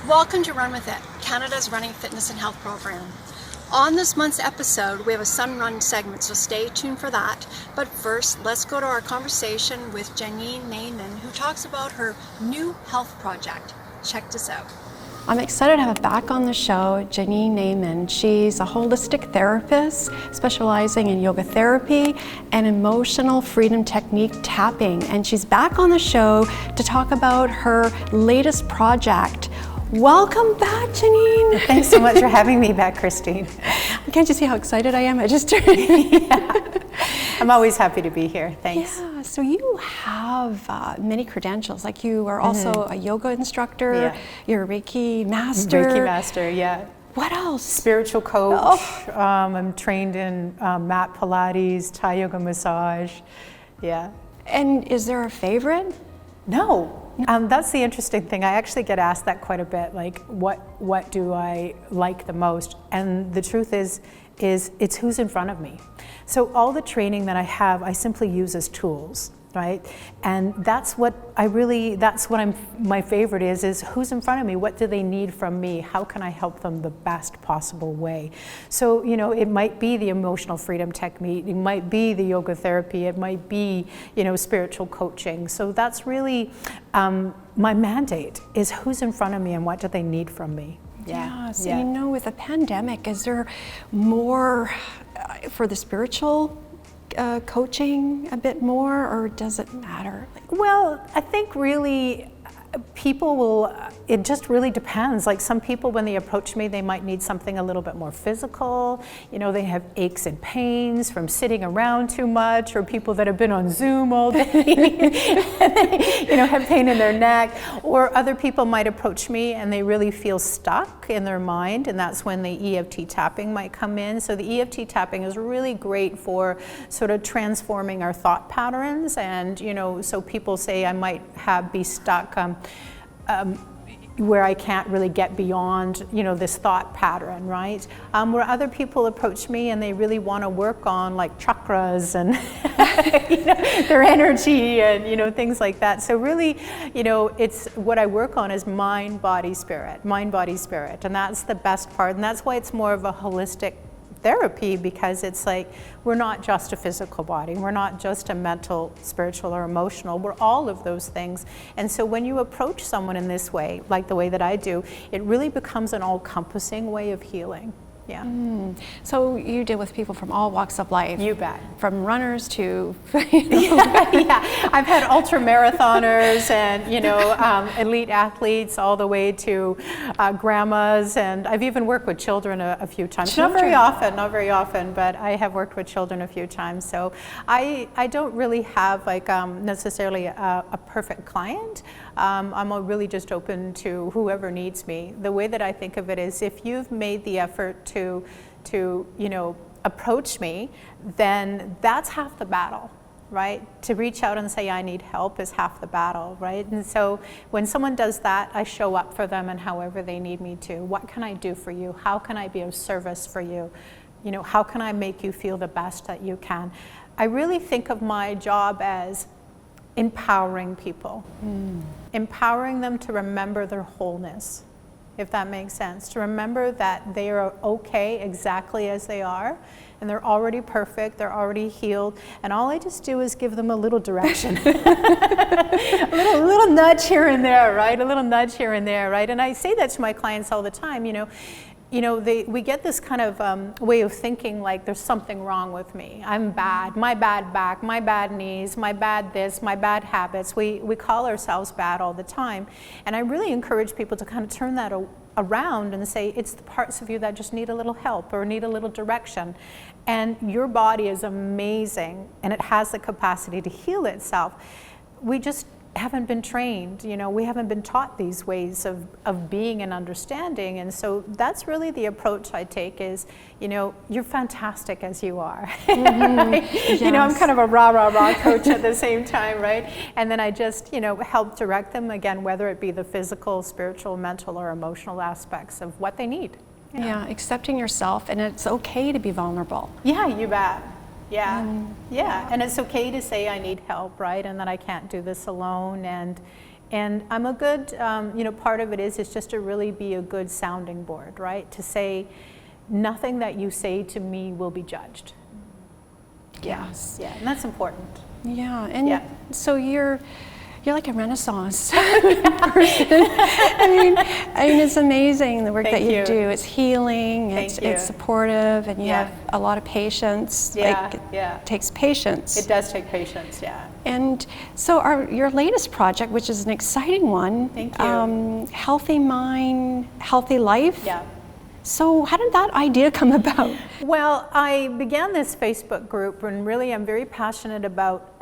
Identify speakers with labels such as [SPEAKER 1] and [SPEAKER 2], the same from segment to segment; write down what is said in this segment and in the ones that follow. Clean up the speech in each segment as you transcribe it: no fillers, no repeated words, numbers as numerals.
[SPEAKER 1] Welcome to Run With It, Canada's running fitness and health program. On this month's episode, we have a Sun Run segment, so stay tuned for that. But first, let's go to our conversation with Janine Naman, who talks about her new health project. Check this out. I'm excited to have back on the show Janine Naman. She's a holistic therapist specializing in yoga therapy and emotional freedom technique tapping. And she's back on the show to talk about her latest project. Welcome back, Janine.
[SPEAKER 2] Thanks so much for having me back, Christine.
[SPEAKER 1] Can't you see how excited I am? I just turned.
[SPEAKER 2] Yeah. I'm always happy to be here. Thanks.
[SPEAKER 1] Yeah, so you have many credentials. Like you are also a yoga instructor, you're a Reiki Master.
[SPEAKER 2] Reiki Master, yeah.
[SPEAKER 1] What else?
[SPEAKER 2] Spiritual coach. I'm trained in mat Pilates, Thai yoga massage. Yeah.
[SPEAKER 1] And is there a favorite?
[SPEAKER 2] No. That's the interesting thing. I actually get asked that quite a bit, like what do I like the most? And the truth is it's who's in front of me. So all the training that I have, I simply use as tools, right? And that's what my favorite is who's in front of me, what do they need from me, how can I help them the best possible way? So, it might be the emotional freedom technique, it might be the yoga therapy, it might be, spiritual coaching. So that's really my mandate is who's in front of me and what do they need from me.
[SPEAKER 1] Yeah. So, with a pandemic, is there more for the spiritual coaching a bit more, or does it matter?
[SPEAKER 2] Well, I think really people will, it just really depends. Like some people, when they approach me, they might need something a little bit more physical. They have aches and pains from sitting around too much, or people that have been on Zoom all day, and they, have pain in their neck. Or other people might approach me and they really feel stuck in their mind, and that's when the Eft Tapping might come in. So the Eft Tapping is really great for sort of transforming our thought patterns. And, so people say I might be stuck where I can't really get beyond, this thought pattern, right? Where other people approach me and they really want to work on like chakras and their energy and things like that. So really, it's what I work on is mind, body, spirit, and that's the best part, and that's why it's more of a holistic therapy, because it's like we're not just a physical body, we're not just a mental, spiritual, or emotional, we're all of those things. And so when you approach someone in this way, like the way that I do, it really becomes an all-encompassing way of healing. Yeah.
[SPEAKER 1] So you deal with people from all walks of life.
[SPEAKER 2] You bet.
[SPEAKER 1] From runners to
[SPEAKER 2] yeah. I've had ultra marathoners and elite athletes, all the way to grandmas, and I've even worked with children a few times. Not very often, but I have worked with children a few times. So I don't really have necessarily a perfect client. I'm really just open to whoever needs me. The way that I think of it is, if you've made the effort to approach me, then that's half the battle, right? To reach out and say I need help is half the battle, right? And so when someone does that, I show up for them and however they need me to. What can I do for you? How can I be of service for you? How can I make you feel the best that you can? I really think of my job as empowering people, empowering them to remember their wholeness, if that makes sense, to remember that they are okay exactly as they are, and they're already perfect, they're already healed, and all I just do is give them a little direction, a little nudge here and there, right? A little nudge here and there, right? And I say that to my clients all the time, we get this kind of way of thinking like there's something wrong with me. I'm bad, my bad back, my bad knees, my bad this, my bad habits. We call ourselves bad all the time. And I really encourage people to kind of turn that around and say it's the parts of you that just need a little help or need a little direction. And your body is amazing and it has the capacity to heal itself. We just haven't been trained, we haven't been taught these ways of being and understanding. And so that's really the approach I take is, you're fantastic as you are. Right? Yes. I'm kind of a rah coach at the same time, right? And then I just, help direct them again, whether it be the physical, spiritual, mental, or emotional aspects of what they need.
[SPEAKER 1] Yeah, accepting yourself, and it's okay to be vulnerable.
[SPEAKER 2] Yeah, you bet. Yeah, and it's okay to say I need help, right? And that I can't do this alone. And And I'm a good, part of it is just to really be a good sounding board, right? To say, nothing that you say to me will be judged.
[SPEAKER 3] Yes.
[SPEAKER 2] Yeah, and that's important.
[SPEAKER 3] Yeah, and
[SPEAKER 2] Yeah.
[SPEAKER 3] so you're like a Renaissance person. I mean, it's amazing the work
[SPEAKER 2] Thank
[SPEAKER 3] that you
[SPEAKER 2] you.
[SPEAKER 3] do. It's healing.
[SPEAKER 2] Thank you.
[SPEAKER 3] It's supportive, and you
[SPEAKER 2] Yeah.
[SPEAKER 3] have a lot of patience.
[SPEAKER 2] Yeah,
[SPEAKER 3] It
[SPEAKER 2] yeah.
[SPEAKER 3] takes patience.
[SPEAKER 2] It does take patience, yeah.
[SPEAKER 3] And so your latest project, which is an exciting one,
[SPEAKER 2] Thank you.
[SPEAKER 3] Healthy Mind, Healthy Life.
[SPEAKER 2] Yeah.
[SPEAKER 3] So how did that idea come about?
[SPEAKER 2] Well, I began this Facebook group, and really I'm very passionate about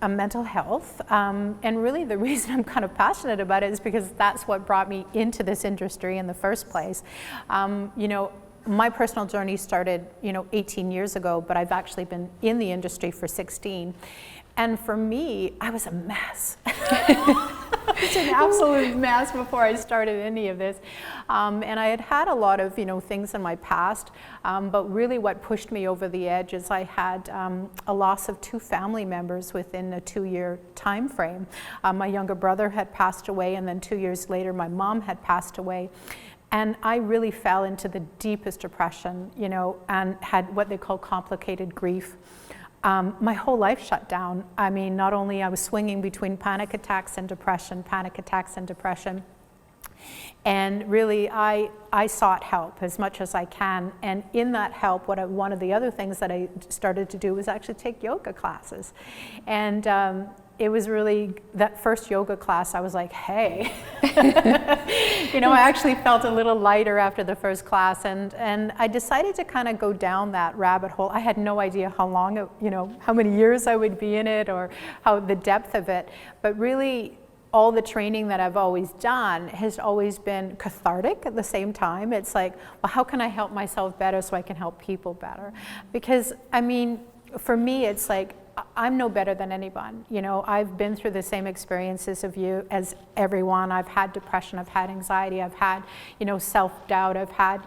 [SPEAKER 2] mental health. And really the reason I'm kind of passionate about it is because that's what brought me into this industry in the first place. My personal journey started, 18 years ago, but I've actually been in the industry for 16. And for me, I was a mess. I was an absolute mess before I started any of this. And I had a lot of, things in my past, but really what pushed me over the edge is I had a loss of 2 family members within a 2-year time frame. My younger brother had passed away, and then 2 years later, my mom had passed away. And I really fell into the deepest depression, and had what they call complicated grief. My whole life shut down. I mean, not only I was swinging between panic attacks and depression, and really I sought help as much as I can. And in that help, one of the other things that I started to do was actually take yoga classes. And it was really that first yoga class, I was like, hey. I actually felt a little lighter after the first class, and I decided to kind of go down that rabbit hole. I had no idea how long, how many years I would be in it or how the depth of it, but really all the training that I've always done has always been cathartic at the same time. It's like, well, how can I help myself better so I can help people better? Because, for me, it's like, I'm no better than anyone. I've been through the same experiences as everyone. I've had depression, I've had anxiety, I've had, self-doubt, I've had,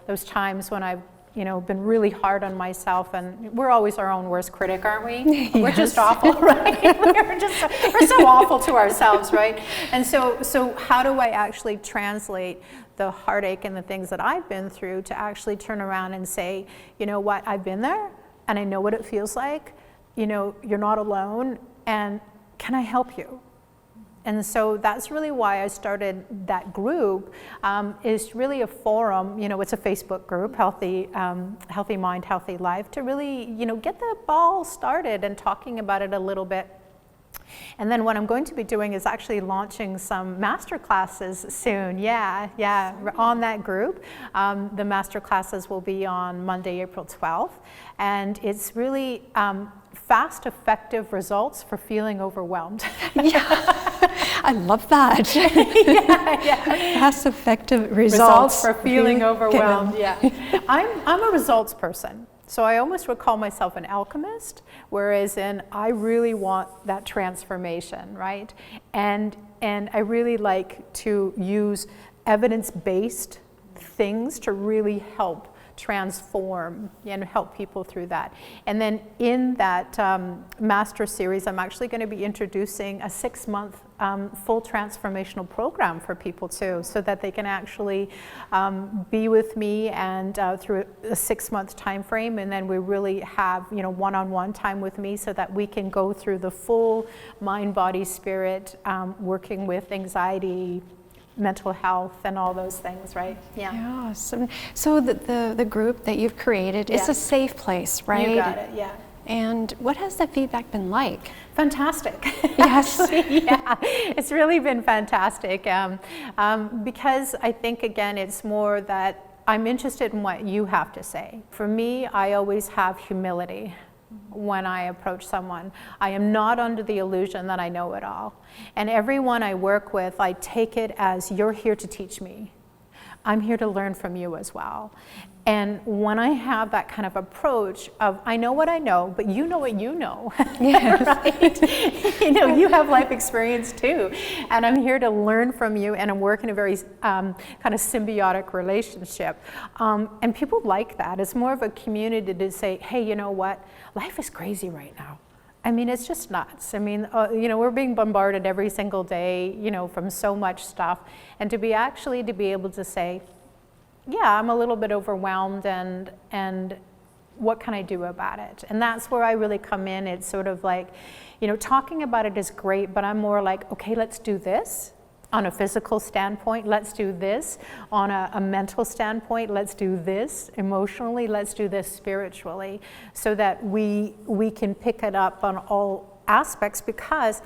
[SPEAKER 2] those times when I've, been really hard on myself, and we're always our own worst critic, aren't we? Yes. We're just awful, right? we're so awful to ourselves, right? And so how do I actually translate the heartache and the things that I've been through to actually turn around and say, you know what, I've been there, and I know what it feels like. You're not alone, and can I help you? And so that's really why I started that group. Is really a forum, it's a Facebook group, Healthy Mind, Healthy Life, to really, get the ball started and talking about it a little bit. And then what I'm going to be doing is actually launching some master classes soon. Yeah, on that group. The master classes will be on Monday, April 12th. And it's really fast, effective results for feeling overwhelmed.
[SPEAKER 3] Yeah, I love that.
[SPEAKER 2] yeah.
[SPEAKER 3] Fast, effective results
[SPEAKER 2] for feeling overwhelmed. Yeah, I'm a results person. So I almost would call myself an alchemist, whereas I really want that transformation, right? And I really like to use evidence-based things to really help transform and help people through that. And then in that master series, I'm actually going to be introducing a 6-month full transformational program for people too, so that they can actually be with me and through a 6-month time frame, and then we really have one-on-one time with me so that we can go through the full mind, body, spirit, working with anxiety, mental health, and all those things, right?
[SPEAKER 3] Yeah. So the group that you've created is a safe place, right?
[SPEAKER 2] You got it. Yeah.
[SPEAKER 3] And what has the feedback been like?
[SPEAKER 2] Fantastic.
[SPEAKER 3] Yes.
[SPEAKER 2] Actually, yeah, it's really been fantastic because I think, again, it's more that I'm interested in what you have to say. For me, I always have humility when I approach someone. I am not under the illusion that I know it all. And everyone I work with, I take it as, you're here to teach me. I'm here to learn from you as well. And when I have that kind of approach of, I know what I know, but you know what you know, yes. Right? You have life experience too. And I'm here to learn from you, and I'm working a very kind of symbiotic relationship. And people like that. It's more of a community to say, hey, you know what? Life is crazy right now. I mean, it's just nuts. I mean, we're being bombarded every single day, from so much stuff. And to be able to say, yeah, I'm a little bit overwhelmed, and what can I do about it? And that's where I really come in. It's sort of like, talking about it is great, but I'm more like, okay, let's do this on a physical standpoint. Let's do this on a mental standpoint. Let's do this emotionally. Let's do this spiritually, so that we can pick it up on all aspects. Because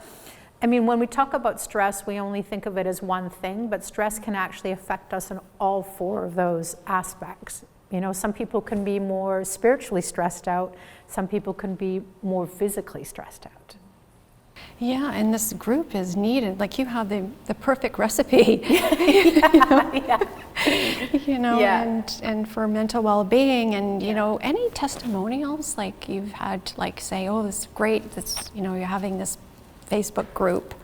[SPEAKER 2] when we talk about stress, we only think of it as one thing, but stress can actually affect us in all four of those aspects. Some people can be more spiritually stressed out. Some people can be more physically stressed out.
[SPEAKER 3] Yeah, and this group is needed. Like, you have the perfect recipe, and for mental well-being. And any testimonials like you've had, like, say, oh, this is great. This, you're having this Facebook group.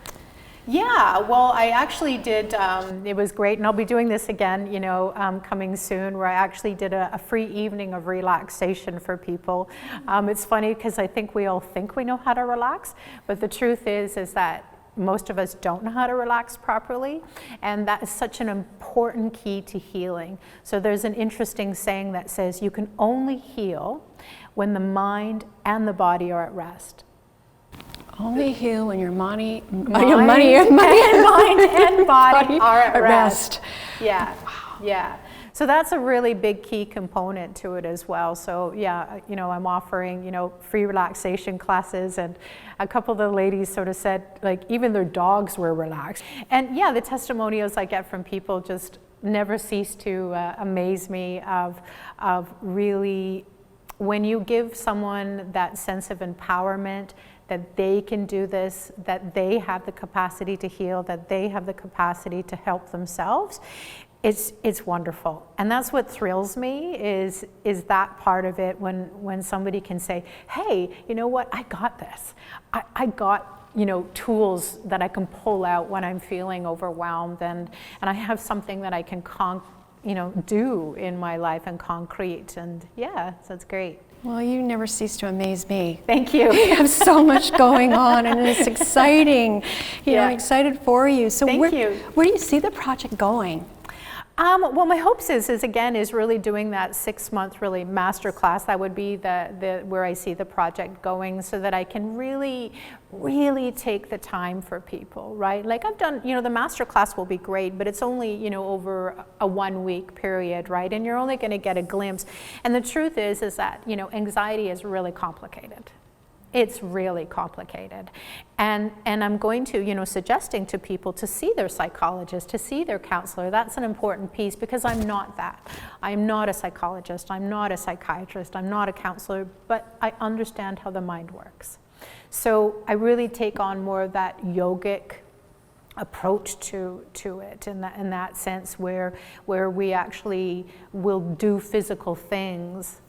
[SPEAKER 2] Yeah, well, I actually did, it was great, and I'll be doing this again, coming soon, where I actually did a free evening of relaxation for people. It's funny because I think we all think we know how to relax, but the truth is that most of us don't know how to relax properly, and that is such an important key to healing. So there's an interesting saying that says you can only heal when the mind and the body are at rest.
[SPEAKER 3] Only heal when your mind and
[SPEAKER 2] body are at rest. Yeah, yeah. So that's a really big key component to it as well. So yeah, I'm offering, free relaxation classes, and a couple of the ladies sort of said, like, even their dogs were relaxed. And yeah, the testimonials I get from people just never cease to amaze me of really, when you give someone that sense of empowerment, that they can do this, that they have the capacity to heal, that they have the capacity to help themselves, it's wonderful. And that's what thrills me, is that part of it, when somebody can say, hey, you know what, I got this. I got tools that I can pull out when I'm feeling overwhelmed, and I have something that I can do in my life and concrete. And yeah, so it's great.
[SPEAKER 3] Well, you never cease to amaze me.
[SPEAKER 2] Thank you.
[SPEAKER 3] You have so much going on, and it's exciting. I'm excited for you. So where do you see the project going?
[SPEAKER 2] Well, my hopes is really doing that 6-month really master class. That would be the where I see the project going, so that I can really take the time for people, right? Like I've done, the master class will be great, but it's only, over a 1-week period, right? And you're only going to get a glimpse. And the truth is that, anxiety is really complicated. It's really complicated. And I'm going to, suggesting to people to see their psychologist, to see their counselor. That's an important piece, because I'm not that. I'm not a psychologist, I'm not a psychiatrist, I'm not a counselor, but I understand how the mind works. So I really take on more of that yogic approach to it, in that sense, where we actually will do physical things,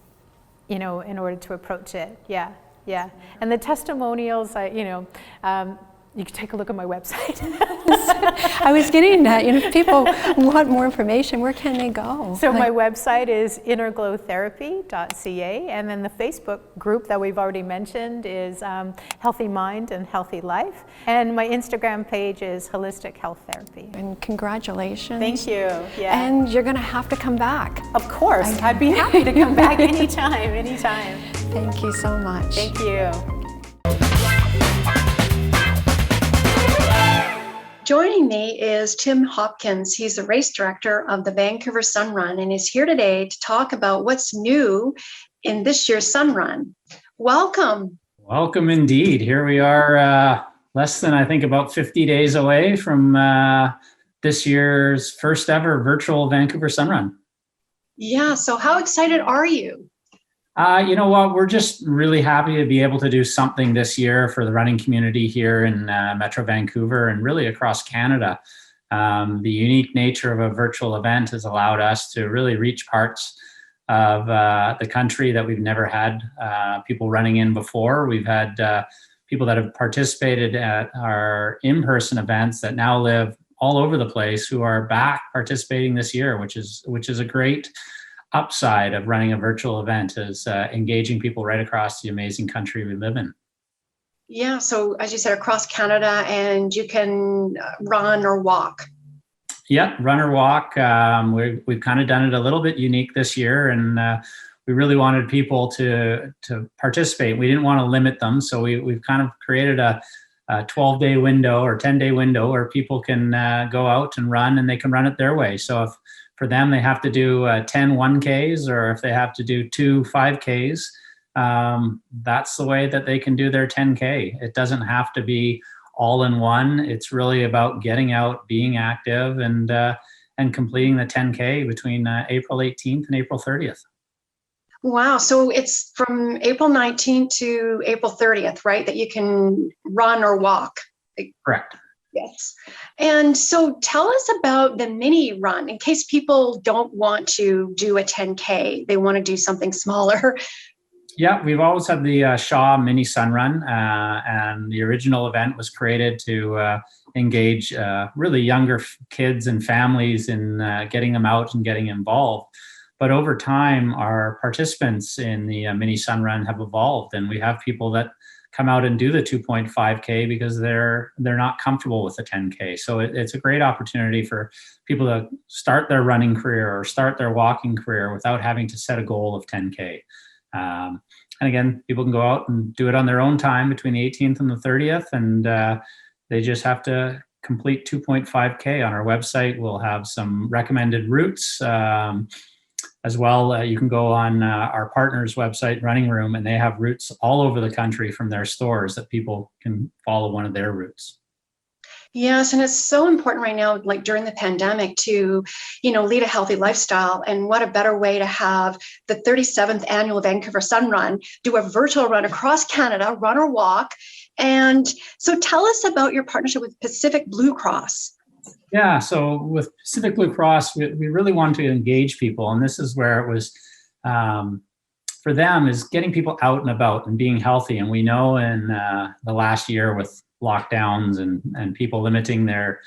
[SPEAKER 2] in order to approach it. Yeah, and the testimonials, you can take a look at my website.
[SPEAKER 3] I was getting that. If people want more information, where can they go?
[SPEAKER 2] So my website is innerglowtherapy.ca, and then the Facebook group that we've already mentioned is Healthy Mind and Healthy Life, and my Instagram page is Holistic Health Therapy.
[SPEAKER 3] And congratulations.
[SPEAKER 2] Thank you. Yeah.
[SPEAKER 3] And you're going to have to come back.
[SPEAKER 2] Of course. I'd be happy to come back anytime.
[SPEAKER 3] Thank you so much.
[SPEAKER 2] Thank you.
[SPEAKER 1] Joining me is Tim Hopkins. He's the race director of the Vancouver Sun Run, and he's here today to talk about what's new in this year's Sun Run. Welcome.
[SPEAKER 4] Welcome indeed. Here we are, less than, I think, about 50 days away from this year's first ever virtual Vancouver Sun Run.
[SPEAKER 1] Yeah, so how excited are you?
[SPEAKER 4] You know what, we're just really happy to be able to do something this year for the running community here in Metro Vancouver and really across Canada. The unique nature of a virtual event has allowed us to really reach parts of the country that we've never had people running in before. We've had people that have participated at our in-person events that now live all over the place who are back participating this year, which is a great upside of running a virtual event, is engaging people right across the amazing country we live in.
[SPEAKER 1] Yeah, so as you said, across Canada, and you can run or walk.
[SPEAKER 4] Yeah, run or walk. We've kind of done it a little bit unique this year, and we really wanted people to participate. We didn't want to limit them, so we've kind of created a 12-day window or 10-day window where people can go out and run, and they can run it their way. So if for them they have to do 10 1Ks, or if they have to do 2 5Ks, that's the way that they can do their 10K. It doesn't have to be all in one. It's really about getting out, being active, and completing the 10K between April 18th and April 30th.
[SPEAKER 1] Wow. So it's from April 19th to April 30th, right? That you can run or walk.
[SPEAKER 4] Correct.
[SPEAKER 1] Yes. And so tell us about the mini run in case people don't want to do a 10K. They want to do something smaller.
[SPEAKER 4] Yeah, we've always had the Shaw Mini Sun Run, and the original event was created to engage really younger kids and families in getting them out and getting involved. But over time, our participants in the Mini Sun Run have evolved, and we have people that come out and do the 2.5K because they're not comfortable with the 10K. So it's a great opportunity for people to start their running career or start their walking career without having to set a goal of 10K. And again, people can go out and do it on their own time between the 18th and the 30th, and they just have to complete 2.5K. On our website, we'll have some recommended routes as well. You can go on our partner's website, Running Room, and they have routes all over the country from their stores that people can follow one of their routes.
[SPEAKER 1] Yes, and it's so important right now, like during the pandemic, to, lead a healthy lifestyle. And what a better way to have the 37th annual Vancouver Sun Run, do a virtual run across Canada, run or walk. And so tell us about your partnership with Pacific Blue Cross.
[SPEAKER 4] Yeah, so with Pacific Blue Cross, we really wanted to engage people. And this is where it was, for them, is getting people out and about and being healthy. And we know in the last year with lockdowns and people limiting their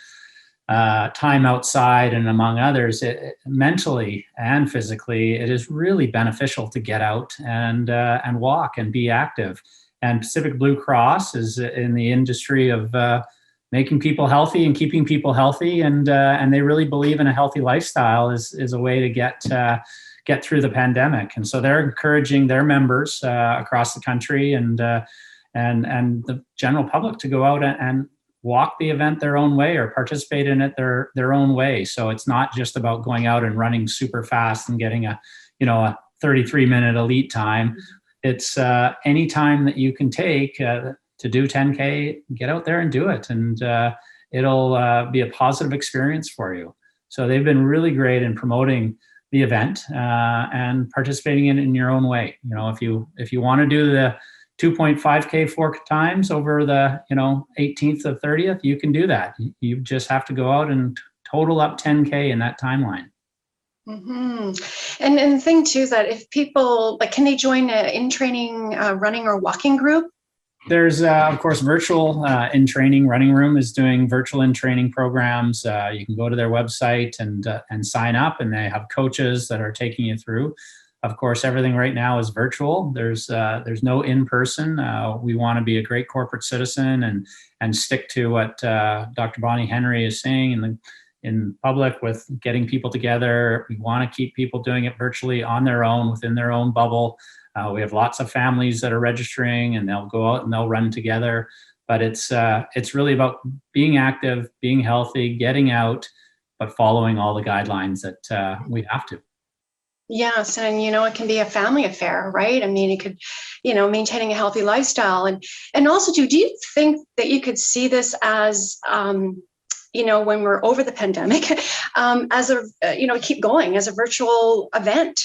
[SPEAKER 4] time outside, and among others, mentally and physically, it is really beneficial to get out and walk and be active. And Pacific Blue Cross is in the industry of making people healthy and keeping people healthy, and they really believe in a healthy lifestyle is a way to get through the pandemic. And so they're encouraging their members across the country and the general public to go out and walk the event their own way or participate in it their own way. So it's not just about going out and running super fast and getting a 33-minute elite time. It's any time that you can take to do 10K, get out there and do it. And it'll be a positive experience for you. So they've been really great in promoting the event and participating in it in your own way. If you want to do the 2.5K 4 times over the 18th to 30th, you can do that. You just have to go out and total up 10K in that timeline.
[SPEAKER 1] Mm-hmm. And the thing too is that if people can they join an in-training running or walking group?
[SPEAKER 4] There's of course virtual in-training. Running Room is doing virtual in-training programs. You can go to their website and sign up, and they have coaches that are taking you through. Of course, everything right now is virtual. There's no in-person. We want to be a great corporate citizen and stick to what Dr. Bonnie Henry is saying in public with getting people together. We want to keep people doing it virtually on their own, within their own bubble. We have lots of families that are registering, and they'll go out and they'll run together. But it's really about being active, being healthy, getting out, but following all the guidelines that we have to.
[SPEAKER 1] Yes, and it can be a family affair, right? I mean, it could, maintaining a healthy lifestyle, and also do you think that you could see this as, when we're over the pandemic, as keep going as a virtual event?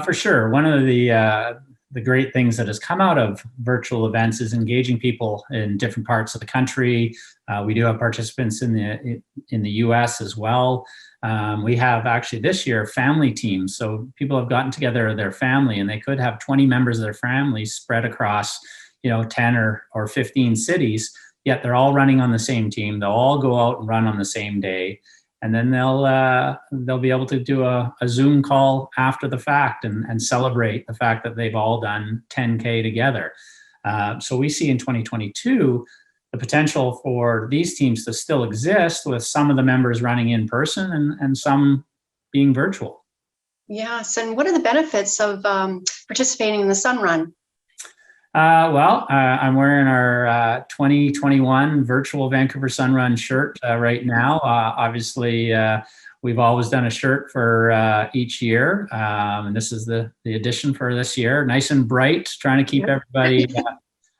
[SPEAKER 4] For sure. One of the great things that has come out of virtual events is engaging people in different parts of the country. We do have participants in the U.S. as well. We have actually this year family teams. So people have gotten together their family, and they could have 20 members of their family spread across, 10 or 15 cities, yet they're all running on the same team. They'll all go out and run on the same day. And then they'll be able to do a Zoom call after the fact and celebrate the fact that they've all done 10K together. So we see in 2022 the potential for these teams to still exist, with some of the members running in person and some being virtual.
[SPEAKER 1] Yes, and what are the benefits of participating in the Sun Run?
[SPEAKER 4] I'm wearing our 2021 virtual Vancouver Sun Run shirt right now. Obviously, we've always done a shirt for each year, and this is the edition for this year. Nice and bright, trying to keep everybody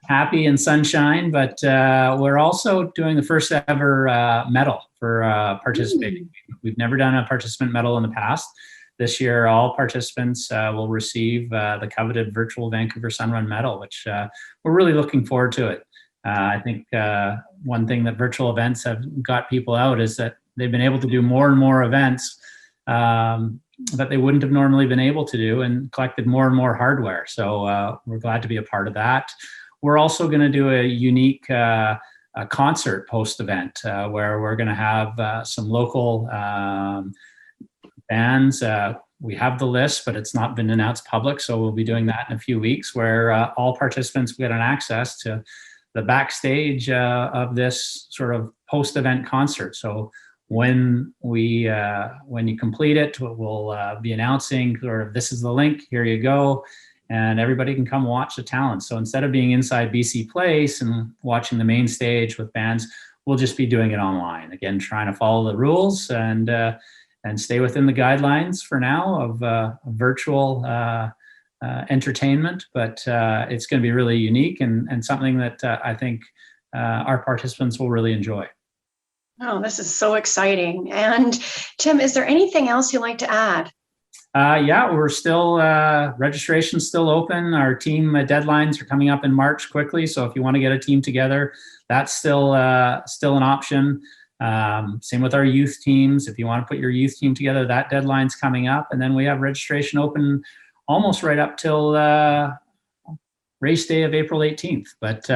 [SPEAKER 4] happy and sunshine. But we're also doing the first ever medal for participating. We've never done a participant medal in the past. This year, all participants will receive the coveted virtual Vancouver Sun Run medal, which we're really looking forward to it. I think one thing that virtual events have got people out is that they've been able to do more and more events that they wouldn't have normally been able to do, and collected more and more hardware. So we're glad to be a part of that. We're also going to do a unique concert post-event where we're going to have some local bands. We have the list, but it's not been announced public, so we'll be doing that in a few weeks, where all participants get an access to the backstage of this sort of post-event concert. So when you complete it, we'll be announcing sort of, this is the link, here you go, and everybody can come watch the talent. So instead of being inside BC Place and watching the main stage with bands, we'll just be doing it online. Again, trying to follow the rules and stay within the guidelines for now of virtual entertainment, but it's going to be really unique and something that I think our participants will really enjoy.
[SPEAKER 1] Oh, this is so exciting. And Tim, is there anything else you'd like to add?
[SPEAKER 4] Yeah, we're still, registration's still open. Our team deadlines are coming up in March quickly. So if you want to get a team together, that's still an option. Same with our youth teams. If you want to put your youth team together, that deadline's coming up. And then we have registration open almost right up till race day of April 18th. But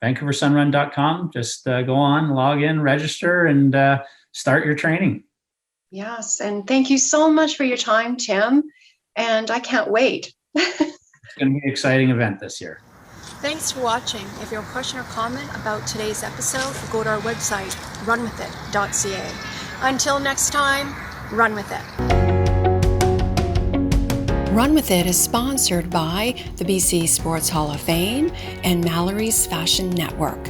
[SPEAKER 4] VancouverSunRun.com, just go on, log in, register, and start your training.
[SPEAKER 1] Yes, and thank you so much for your time, Tim. And I can't wait.
[SPEAKER 4] It's going to be an exciting event this year.
[SPEAKER 1] Thanks for watching. If you have a question or comment about today's episode, go to our website, runwithit.ca. Until next time, run with it.
[SPEAKER 5] Run With It is sponsored by the BC Sports Hall of Fame and Mallory's Fashion Network.